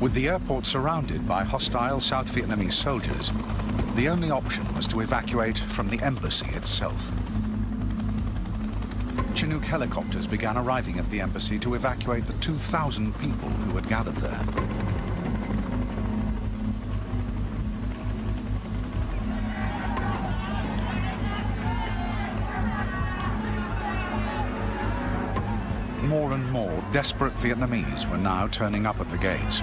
With the airport surrounded by hostile South Vietnamese soldiers, the only option was to evacuate from the embassy itself. Chinook helicopters began arriving at the embassy to evacuate the 2,000 people who had gathered there. More and more desperate Vietnamese were now turning up at the gates.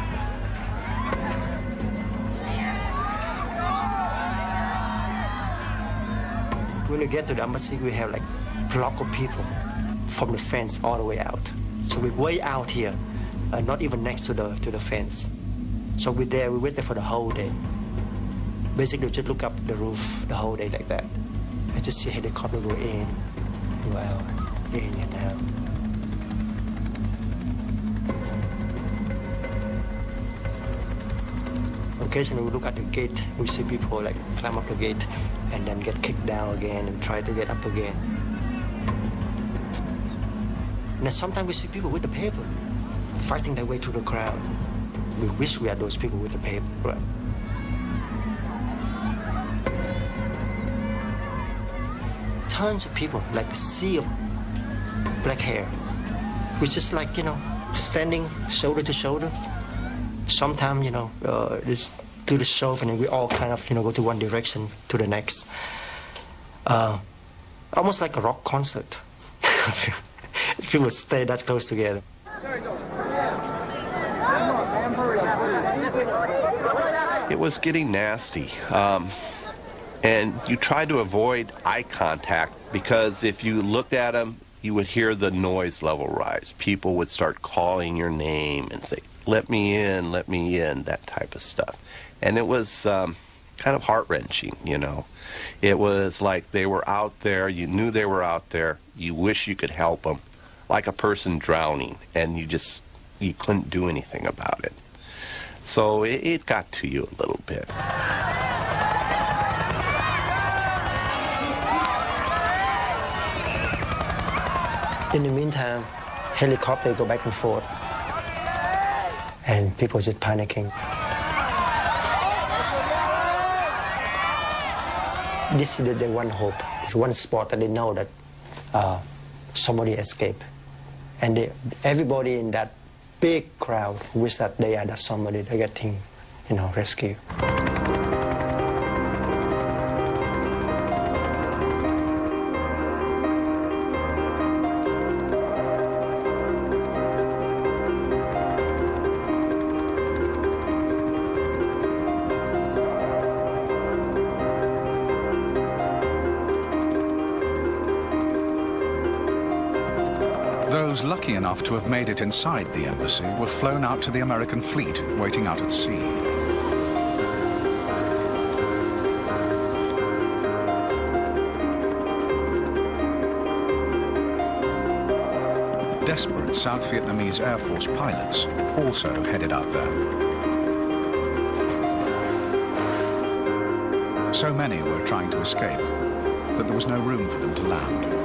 When we get to the embassy, we have like a block of people from the fence all the way out. So we're way out here, not even next to the fence. So we wait there for the whole day. Basically, just look up the roof the whole day like that. I just see helicopter go in, go out, in and out. Occasionally we look at the gate, we see people like climb up the gate and then get kicked down again and try to get up again. And then sometimes we see people with the paper fighting their way through the crowd. We wish we had those people with the paper, right? Tons of people, like a sea of black hair. We're just like, standing shoulder to shoulder. Sometimes, it's do the show and then we all kind of, go to one direction to the next. Almost like a rock concert. People stay that close together. It was getting nasty. And you tried to avoid eye contact because if you looked at them, you would hear the noise level rise. People would start calling your name and say, let me in, that type of stuff. And it was kind of heart-wrenching, It was like they were out there, you knew they were out there, you wish you could help them, like a person drowning, and you couldn't do anything about it. So it got to you a little bit. In the meantime, helicopters go back and forth. And people just panicking. This is the one hope. It's one spot that they know that somebody escaped. And everybody in that big crowd wish that they are that somebody that getting, rescued. Those lucky enough to have made it inside the embassy were flown out to the American fleet waiting out at sea. Desperate South Vietnamese Air Force pilots also headed out there. So many were trying to escape that there was no room for them to land.